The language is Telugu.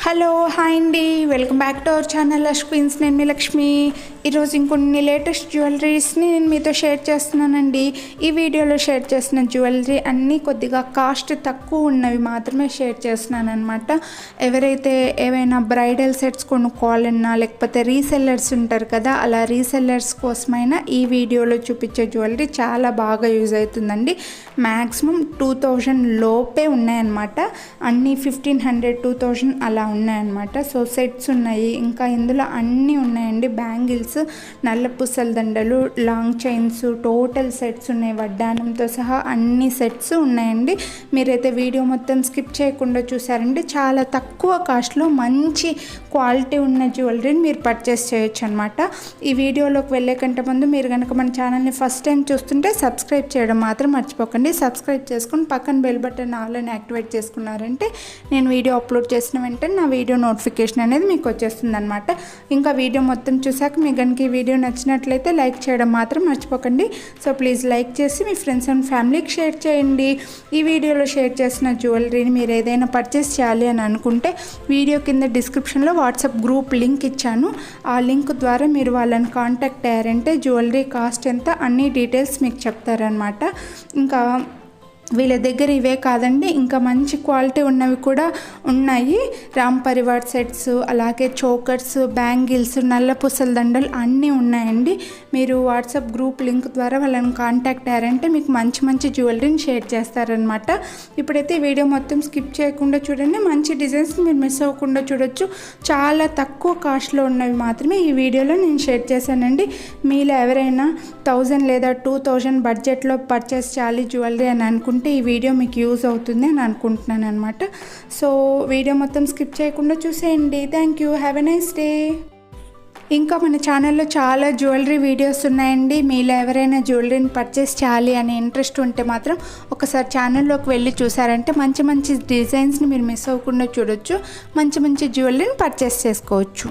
హలో హాయ్ అండి, welcome back to our channel queens. నేను మీ లక్ష్మి. ఈరోజు ఇంకొన్ని లేటెస్ట్ జ్యువెలరీస్ని నేను మీతో షేర్ చేస్తున్నానండి. ఈ వీడియోలో షేర్ చేసిన జ్యువెలరీ అన్నీ కొద్దిగా కాస్ట్ తక్కువ ఉన్నవి మాత్రమే షేర్ చేస్తున్నాను అనమాట. ఎవరైతే ఏవైనా బ్రైడల్ సెట్స్ కొనుక్కోవాలన్నా లేకపోతే రీసెల్లర్స్ ఉంటారు కదా, అలా రీసెల్లర్స్ కోసమైనా ఈ వీడియోలో చూపించే జ్యువెలరీ చాలా బాగా యూజ్ అవుతుందండి. మ్యాక్సిమం 2000 లోపే ఉన్నాయన్నమాట. అన్నీ 1500 2000 అలా ఉన్నాయన్నమాట. సో సెట్స్ ఉన్నాయి, ఇంకా ఇందులో అన్నీ ఉన్నాయండి. బ్యాంగిల్స్, నల్ల పూసల దండలు, లాంగ్ చైన్స్, టోటల్ సెట్స్ ఉన్నాయి. వడ్డానంతో సహా అన్ని సెట్స్ ఉన్నాయండి. మీరైతే వీడియో మొత్తం స్కిప్ చేయకుండా చూసారంటే చాలా తక్కువ కాస్ట్లో మంచి క్వాలిటీ ఉన్న జ్యువెలరీని మీరు పర్చేస్ చేయొచ్చు అనమాట. ఈ వీడియోలోకి వెళ్ళే కంటే ముందు మీరు కనుక మన ఛానల్ని ఫస్ట్ టైం చూస్తుంటే సబ్స్క్రైబ్ చేయడం మాత్రం మర్చిపోకండి. సబ్స్క్రైబ్ చేసుకుని పక్కన బెల్ బటన్ ఆల్ అని యాక్టివేట్ చేసుకున్నారంటే నేను వీడియో అప్లోడ్ చేసిన వెంటనే నా వీడియో నోటిఫికేషన్ అనేది మీకు వచ్చేస్తుంది అనమాట. ఇంకా వీడియో మొత్తం చూసాక మీకు కనుక ఈ వీడియో నచ్చినట్లయితే లైక్ చేయడం మాత్రం మర్చిపోకండి. సో ప్లీజ్ లైక్ చేసి మీ ఫ్రెండ్స్ అండ్ ఫ్యామిలీకి షేర్ చేయండి. ఈ వీడియోలో షేర్ చేసిన జ్యువెలరీని మీరు ఏదైనా పర్చేస్ చేయాలి అని అనుకుంటే వీడియో కింద డిస్క్రిప్షన్లో వాట్సాప్ గ్రూప్ లింక్ ఇచ్చాను. ఆ లింక్ ద్వారా మీరు వాళ్ళని కాంటాక్ట్ అయ్యారంటే జ్యువెలరీ కాస్ట్ ఎంత అన్ని డీటెయిల్స్ మీకు చెప్తారనమాట. ఇంకా వీళ్ళ దగ్గర ఇవే కాదండి, ఇంకా మంచి క్వాలిటీ ఉన్నవి కూడా ఉన్నాయి. రామ్ పరివార్ సెట్స్, అలాగే చోకర్స్, బ్యాంగిల్స్, నల్ల పూసల దండలు అన్నీ ఉన్నాయండి. మీరు వాట్సాప్ గ్రూప్ లింక్ ద్వారా వాళ్ళని కాంటాక్ట్ అయ్యారంటే మీకు మంచి మంచి జ్యువెలరీని షేర్ చేస్తారనమాట. ఇప్పుడైతే వీడియో మొత్తం స్కిప్ చేయకుండా చూడండి. మంచి డిజైన్స్ మీరు మిస్ అవ్వకుండా చూడొచ్చు. చాలా తక్కువ కాస్ట్లో ఉన్నవి మాత్రమే ఈ వీడియోలో నేను షేర్ చేశానండి. మీలో ఎవరైనా 1000 లేదా 2000 బడ్జెట్లో పర్చేస్ చేయాలి జ్యువెలరీ అని అనుకుంటే ఈ వీడియో మీకు యూజ్ అవుతుంది అని అనుకుంటున్నాను అనమాట. సో వీడియో మొత్తం స్కిప్ చేయకుండా చూసేయండి. Thank you, have a nice day. ఇంకా మన ఛానల్లో చాలా జ్యువెలరీ వీడియోస్ ఉన్నాయండి. మీలో ఎవరైనా జ్యువెలరీని పర్చేస్ చేయాలి అనే ఇంట్రెస్ట్ ఉంటే మాత్రం ఒకసారి ఛానల్లోకి వెళ్ళి చూసారంటే మంచి మంచి డిజైన్స్ని మీరు మిస్ అవ్వకుండా చూడొచ్చు. మంచి మంచి జ్యువెలరీని పర్చేస్ చేసుకోవచ్చు.